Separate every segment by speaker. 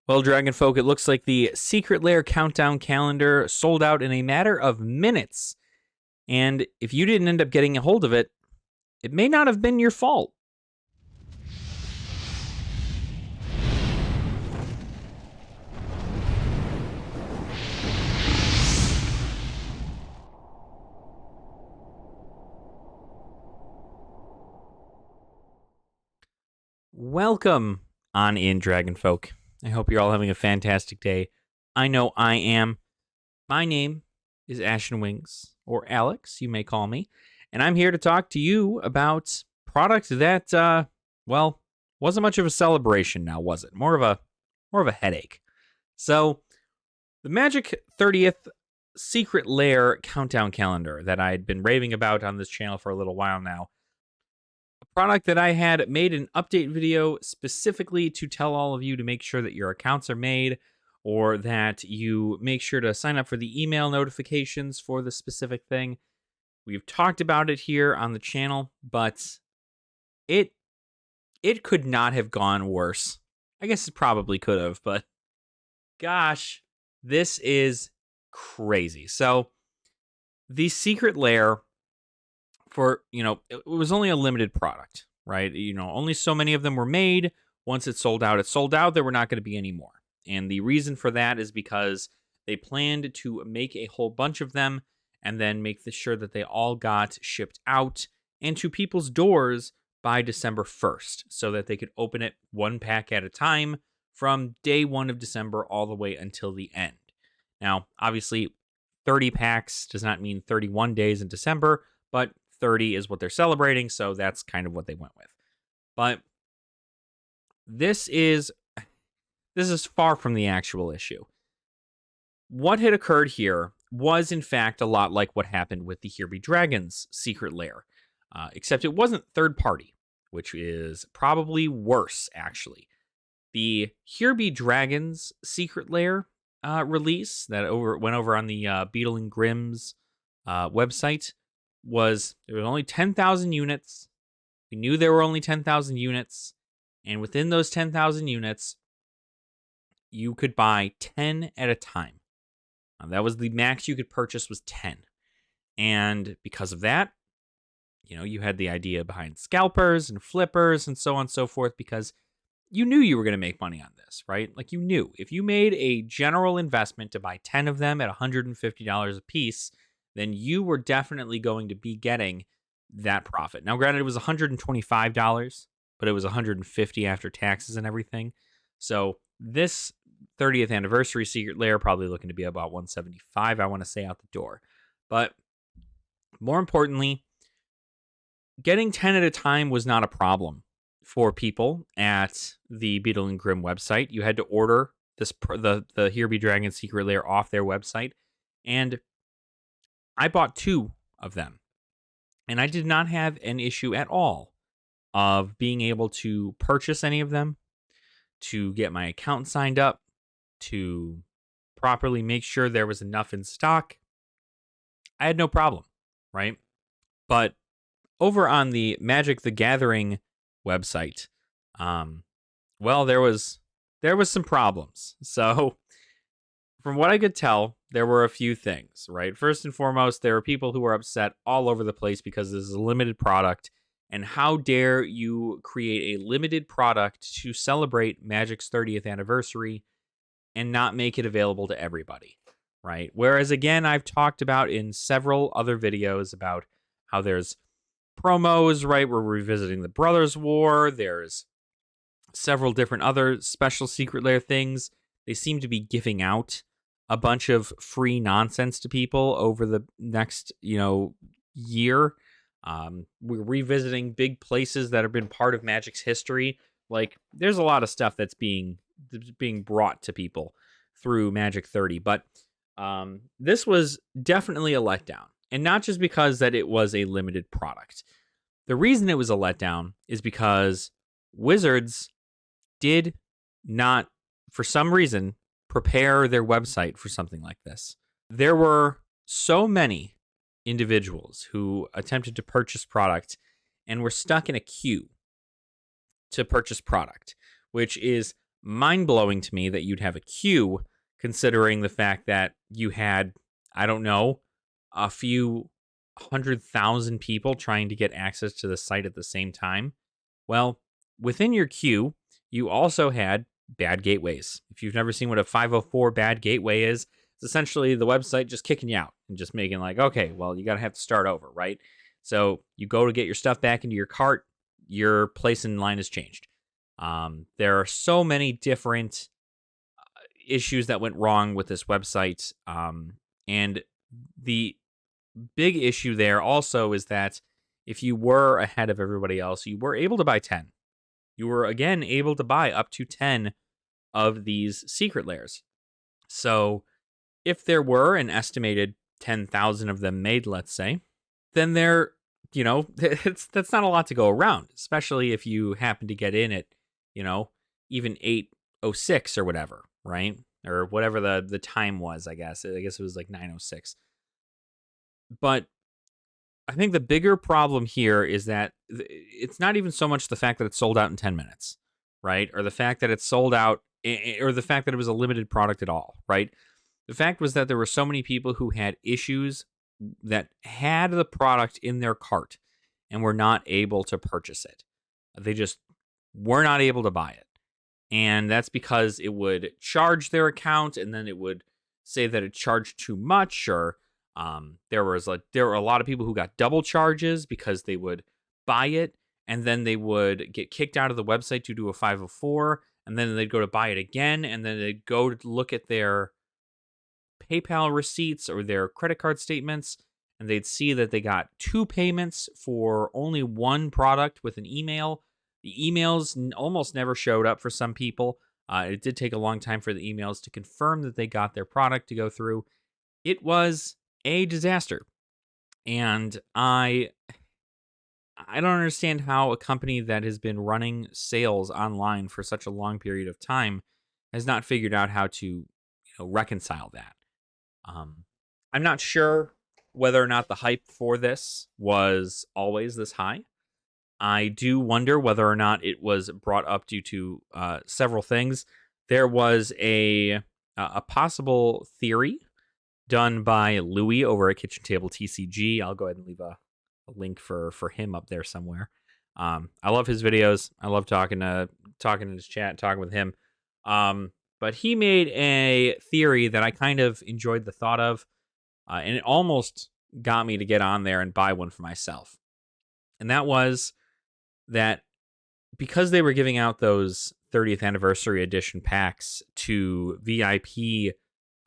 Speaker 1: Well, Dragon Folk, it looks like the Secret Lair countdown calendar sold out in a matter of minutes. And if you didn't end up getting a hold of it, it may not have been your fault. Welcome on in, Dragon Folk. I hope you're all having a fantastic day. I know I am. My name is Ashen Wings, or Alex, you may call me, and I'm here to talk to you about product that, well, wasn't much of a celebration now, was it? More of a headache. So, the Magic 30th Secret Lair countdown calendar that I'd been raving about on this channel for a little while now. A product that I had made an update video specifically to tell all of you to make sure that your accounts are made, or that you make sure to sign up for the email notifications for the specific thing. We've talked about it here on the channel, but it could not have gone worse. I guess it probably could have, but gosh, this is crazy. So the Secret Lair, for, it was only a limited product, right? Only so many of them were made. Once it sold out, there were not going to be any more. And the reason for that is because they planned to make a whole bunch of them and then make sure that they all got shipped out and to people's doors by December 1st so that they could open it one pack at a time from day 1 of December all the way until the end. Now, obviously, 30 packs does not mean 31 days in December, but 30 is what they're celebrating, so that's kind of what they went with. But this is far from the actual issue. What had occurred here was, in fact, a lot like what happened with the Here Be Dragons Secret Lair, except it wasn't third party, which is probably worse, actually. The Here Be Dragons Secret Lair release that went over on the Beetle and Grimm's website there was only 10,000 units. We knew there were only 10,000 units, and within those 10,000 units, you could buy 10 at a time. That was the max you could purchase, was 10. And because of that, you had the idea behind scalpers and flippers and so on and so forth, because you knew you were going to make money on this, right? Like, you knew if you made a general investment to buy 10 of them at $150 a piece, then you were definitely going to be getting that profit. Now, granted, it was $125, but it was $150 after taxes and everything. So this 30th anniversary Secret Lair probably looking to be about $175, I want to say, out the door. But more importantly, getting 10 at a time was not a problem for people at the Beetle and Grimm website. You had to order the Here Be Dragon Secret Lair off their website, and I bought 2 of them, and I did not have an issue at all of being able to purchase any of them, to get my account signed up, to properly make sure there was enough in stock. I had no problem, right? But over on the Magic the Gathering website, well, there was some problems. So from what I could tell, there were a few things, right? First and foremost, there were people who were upset all over the place because this is a limited product. And how dare you create a limited product to celebrate Magic's 30th anniversary and not make it available to everybody, right? Whereas, again, I've talked about in several other videos about how there's promos, right? We're revisiting the Brothers War. There's several different other special Secret Lair things. They seem to be giving out a bunch of free nonsense to people over the next, year. We're revisiting big places that have been part of Magic's history. Like, there's a lot of stuff that's being brought to people through Magic 30, but this was definitely a letdown, and not just because that it was a limited product. The reason it was a letdown is because Wizards did not, for some reason, prepare their website for something like this. There were so many individuals who attempted to purchase product and were stuck in a queue to purchase product, which is mind-blowing to me that you'd have a queue, considering the fact that you had, I don't know, a few 100,000 people trying to get access to the site at the same time. Well, within your queue, you also had bad gateways. If you've never seen what a 504 bad gateway is, it's essentially the website just kicking you out and just making like, okay, well, you got to have to start over, right? So you go to get your stuff back into your cart, your place in line has changed. There are so many different issues that went wrong with this website. And the big issue there also is that if you were ahead of everybody else, you were able to buy 10. You were, again, able to buy up to 10 of these secret lairs. So if there were an estimated 10,000 of them made, let's say, then that's not a lot to go around, especially if you happen to get in at, even 8:06 or whatever, right? Or whatever the time was, I guess. I guess it was like 9:06. But I think the bigger problem here is that it's not even so much the fact that it's sold out in 10 minutes, right? Or the fact that it's sold out, or the fact that it was a limited product at all, right? The fact was that there were so many people who had issues that had the product in their cart and were not able to purchase it. They just were not able to buy it. And that's because it would charge their account, and then it would say that it charged too much, or there were a lot of people who got double charges because they would buy it and then they would get kicked out of the website due to a 504, and then they'd go to buy it again, and then they'd go to look at their PayPal receipts or their credit card statements, and they'd see that they got 2 payments for only one product with an email. The emails almost never showed up for some people. It did take a long time for the emails to confirm that they got their product to go through. It was a disaster. And I don't understand how a company that has been running sales online for such a long period of time has not figured out how to reconcile that. I'm not sure whether or not the hype for this was always this high. I do wonder whether or not it was brought up due to several things. There was a possible theory done by Louis over at Kitchen Table TCG. I'll go ahead and leave a link for him up there somewhere. I love his videos. I love talking in his chat, talking with him. But he made a theory that I kind of enjoyed the thought of, and it almost got me to get on there and buy one for myself. And that was that because they were giving out those 30th anniversary edition packs to VIP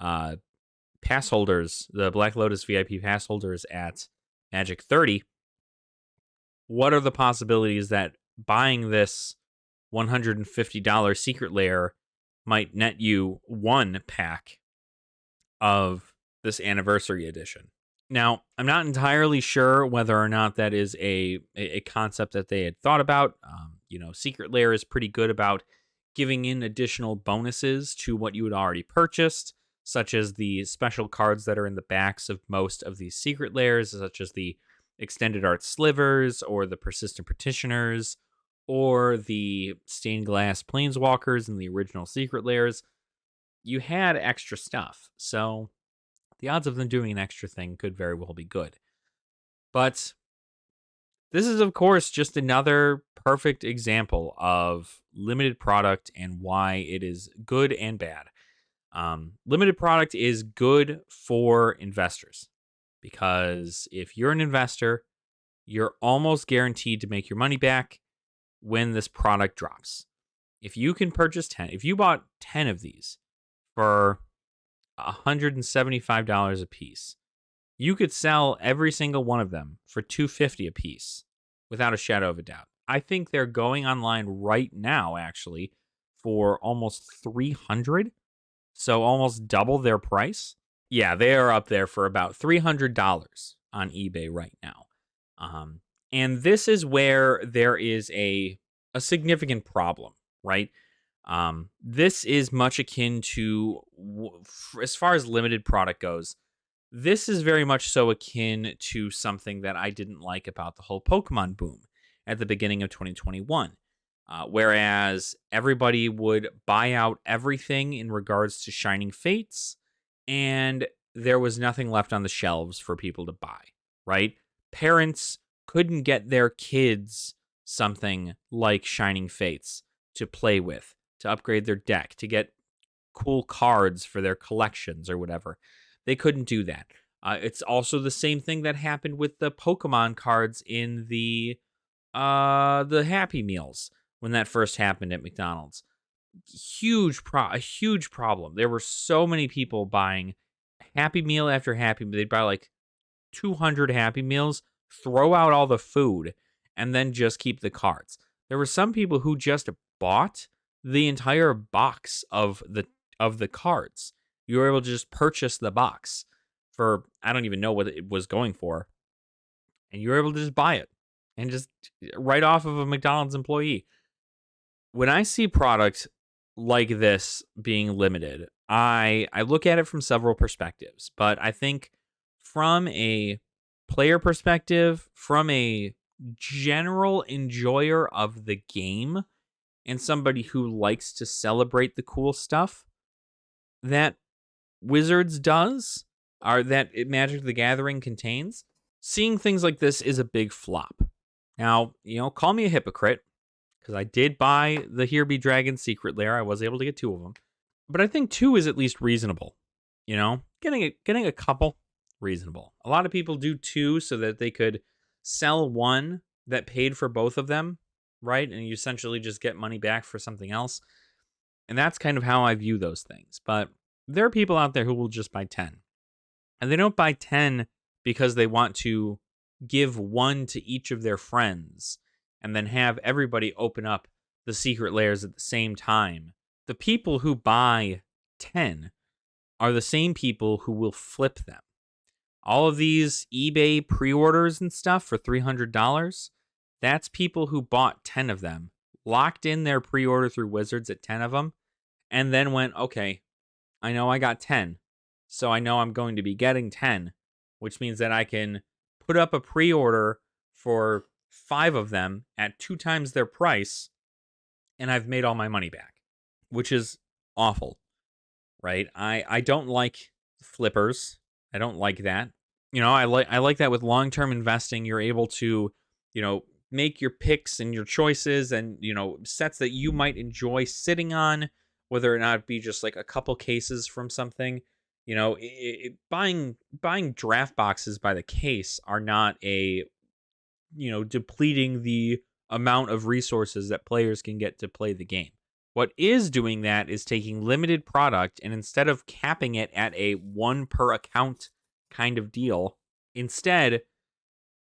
Speaker 1: pass holders, the Black Lotus VIP pass holders at Magic 30, what are the possibilities that buying this $150 secret lair might net you 1 pack of this anniversary edition? Now, I'm not entirely sure whether or not that is a concept that they had thought about. Secret Lair is pretty good about giving in additional bonuses to what you had already purchased, such as the special cards that are in the backs of most of these Secret Lairs, such as the Extended Art Slivers, or the Persistent Petitioners, or the Stained Glass Planeswalkers in the original Secret Lairs. You had extra stuff, so the odds of them doing an extra thing could very well be good. But this is, of course, just another perfect example of limited product and why it is good and bad. Limited product is good for investors because if you're an investor, you're almost guaranteed to make your money back when this product drops. If you can purchase 10, if you bought 10 of these for $175 a piece, you could sell every single one of them for $250 a piece without a shadow of a doubt. I think they're going online right now, actually, for almost $300, so almost double their price. Yeah, they are up there for about $300 on eBay right now. And this is where there is a significant problem, right? This is much akin to, as far as limited product goes, this is very much so akin to something that I didn't like about the whole Pokemon boom at the beginning of 2021. Whereas everybody would buy out everything in regards to Shining Fates, and there was nothing left on the shelves for people to buy, right? Parents couldn't get their kids something like Shining Fates to play with, to upgrade their deck, to get cool cards for their collections or whatever. They couldn't do that. It's also the same thing that happened with the Pokemon cards in the Happy Meals when that first happened at McDonald's. A huge problem. There were so many people buying Happy Meal after Happy Meal. They'd buy like 200 Happy Meals, throw out all the food, and then just keep the cards. There were some people who just bought the entire box of the cards. You were able to just purchase the box for, I don't even know what it was going for, and you were able to just buy it and just right off of a McDonald's employee. When I see products like this being limited, I look at it from several perspectives, but I think from a player perspective, from a general enjoyer of the game, and somebody who likes to celebrate the cool stuff that Wizards does, or that Magic the Gathering contains, seeing things like this is a big flop. Now, call me a hypocrite, because I did buy the Here Be Dragon Secret Lair. I was able to get 2 of them. But I think 2 is at least reasonable. Getting a couple, reasonable. A lot of people do 2 so that they could sell 1 that paid for both of them, right? And you essentially just get money back for something else. And that's kind of how I view those things. But there are people out there who will just buy 10. And they don't buy 10 because they want to give 1 to each of their friends and then have everybody open up the secret layers at the same time. The people who buy 10 are the same people who will flip them. All of these eBay pre-orders and stuff for $300, that's people who bought 10 of them, locked in their pre-order through Wizards at 10 of them, and then went, okay, I know I got 10, so I know I'm going to be getting 10, which means that I can put up a pre-order for 5 of them at 2 times their price, and I've made all my money back, which is awful, right? I don't like flippers. I don't like that. I like that with long-term investing. You're able to, make your picks and your choices and, sets that you might enjoy sitting on, whether or not it be just like a couple cases from something. Buying draft boxes by the case are not depleting the amount of resources that players can get to play the game. What is doing that is taking limited product, and instead of capping it at a 1 per account kind of deal, instead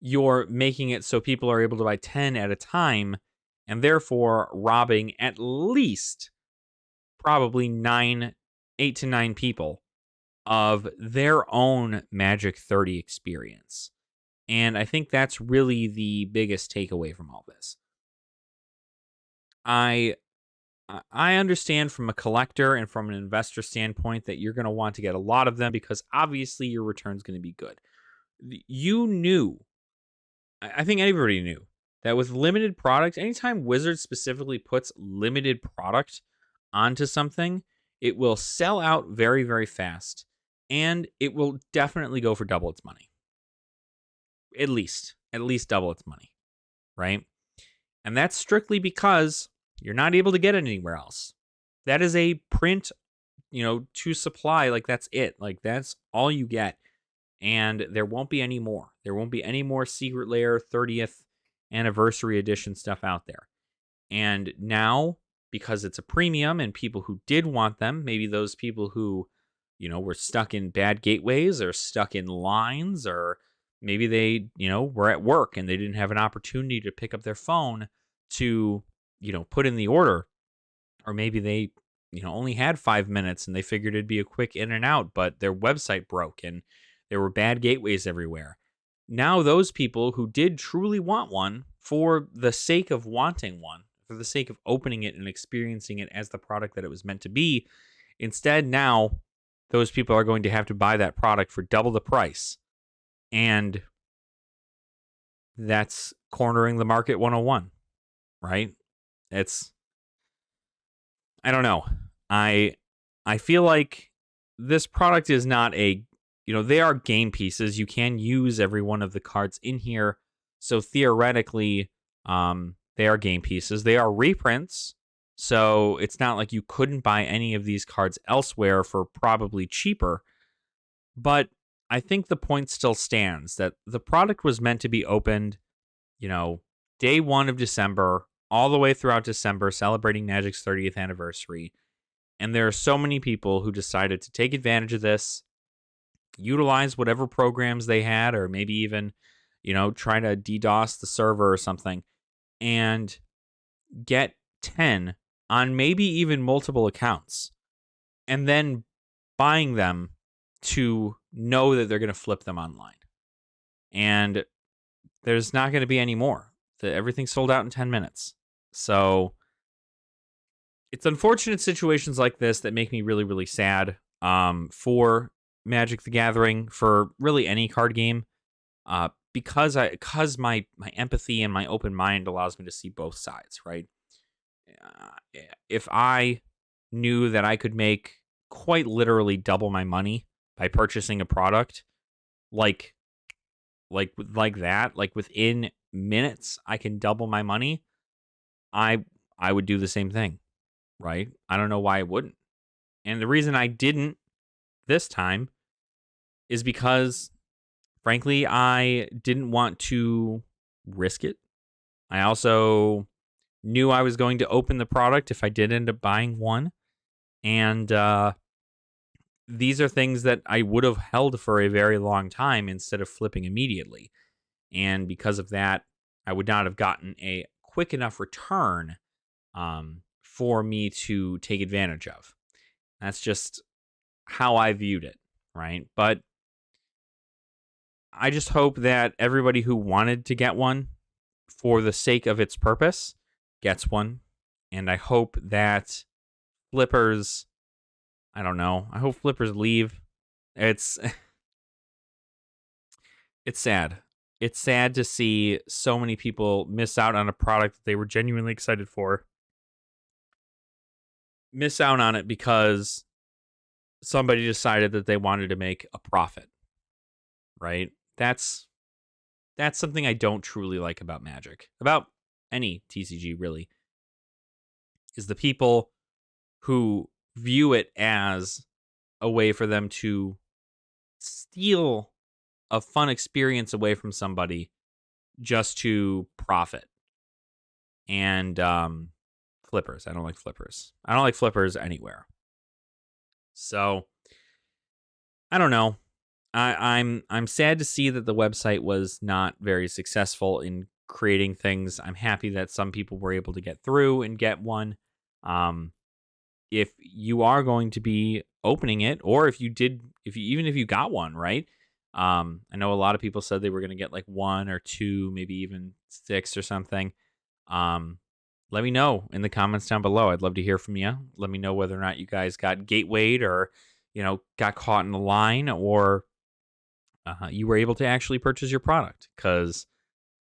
Speaker 1: you're making it so people are able to buy 10 at a time, and therefore robbing at least probably 8 to 9 people of their own Magic 30 experience. And I think that's really the biggest takeaway from all this. I understand from a collector and from an investor standpoint that you're going to want to get a lot of them because obviously your return's going to be good. You knew, I think everybody knew, that with limited product, anytime Wizards specifically puts limited product onto something, it will sell out very, very fast, and it will definitely go for double its money. At least double its money, right? And that's strictly because you're not able to get it anywhere else. That is a print, to supply. Like, that's it. Like, that's all you get. And there won't be any more. There won't be any more Secret Lair 30th anniversary edition stuff out there. And now, because it's a premium and people who did want them, maybe those people who, were stuck in bad gateways or stuck in lines, or maybe they, were at work and they didn't have an opportunity to pick up their phone to, put in the order. Or maybe they, only had 5 minutes and they figured it'd be a quick in and out, but their website broke and there were bad gateways everywhere. Now those people who did truly want one for the sake of wanting one, for the sake of opening it and experiencing it as the product that it was meant to be, instead now those people are going to have to buy that product for double the price. And that's cornering the market 101, right? I don't know. I feel like this product is not they are game pieces. You can use every one of the cards in here. So theoretically, they are game pieces. They are reprints. So it's not like you couldn't buy any of these cards elsewhere for probably cheaper. But I think the point still stands that the product was meant to be opened, day 1 of December, all the way throughout December, celebrating Magic's 30th anniversary. And there are so many people who decided to take advantage of this, utilize whatever programs they had, or maybe even, try to DDoS the server or something, and get 10 on maybe even multiple accounts, and then buying them to know that they're going to flip them online. And there's not going to be any more. Everything's sold out in 10 minutes. So it's unfortunate situations like this that make me really, really sad for Magic the Gathering, for really any card game, because my empathy and my open mind allows me to see both sides, right? If I knew that I could make quite literally double my money by purchasing a product like that, like within minutes I can double my money, I would do the same thing, right? I don't know why I wouldn't. And the reason I didn't this time is because, frankly, I didn't want to risk it. I also knew I was going to open the product if I did end up buying one. And these are things that I would have held for a very long time instead of flipping immediately. And because of that, I would not have gotten a quick enough return for me to take advantage of. That's just how I viewed it, right? But I just hope that everybody who wanted to get one for the sake of its purpose gets one. And I hope that flippers, I don't know, I hope flippers leave. It's sad. It's sad to see so many people miss out on a product that they were genuinely excited for. Miss out on it because somebody decided that they wanted to make a profit, right? That's something I don't truly like about Magic, about any TCG really, is the people who view it as a way for them to steal a fun experience away from somebody just to profit. And flippers, I don't like flippers. I don't like flippers anywhere. So I don't know. I'm sad to see that the website was not very successful in creating things. I'm happy that some people were able to get through and get one. If you are going to be opening it, or if you got one, right? I know a lot of people said they were going to get like 1 or 2, maybe even 6 or something. Let me know in the comments down below. I'd love to hear from you. Let me know whether or not you guys got gatewayed, or got caught in the line, or you were able to actually purchase your product, because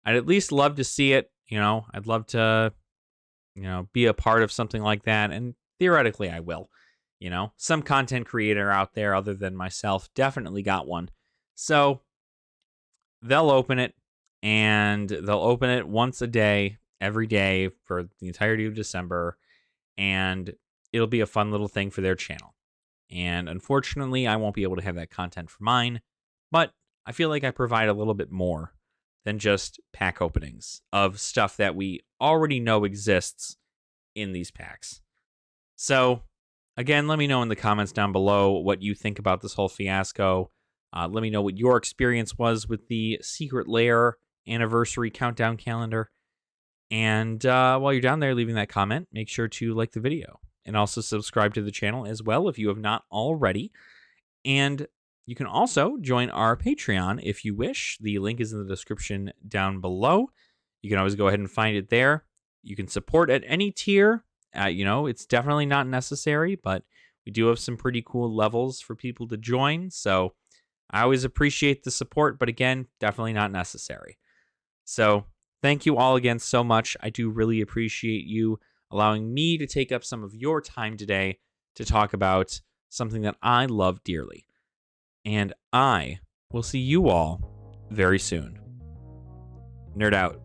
Speaker 1: I'd at least love to see it. I'd love to, be a part of something like that. And theoretically, I will. Some content creator out there other than myself definitely got one. So they'll open it, and they'll open it once a day, every day for the entirety of December. And it'll be a fun little thing for their channel. And unfortunately, I won't be able to have that content for mine. But I feel like I provide a little bit more than just pack openings of stuff that we already know exists in these packs. So, again, let me know in the comments down below what you think about this whole fiasco. Let me know what your experience was with the Secret Lair anniversary countdown calendar. And while you're down there leaving that comment, make sure to like the video and also subscribe to the channel as well if you have not already. And you can also join our Patreon if you wish. The link is in the description down below. You can always go ahead and find it there. You can support at any tier. It's definitely not necessary, but we do have some pretty cool levels for people to join. So I always appreciate the support, but again, definitely not necessary. So thank you all again so much. I do really appreciate you allowing me to take up some of your time today to talk about something that I love dearly. And I will see you all very soon. Nerd out.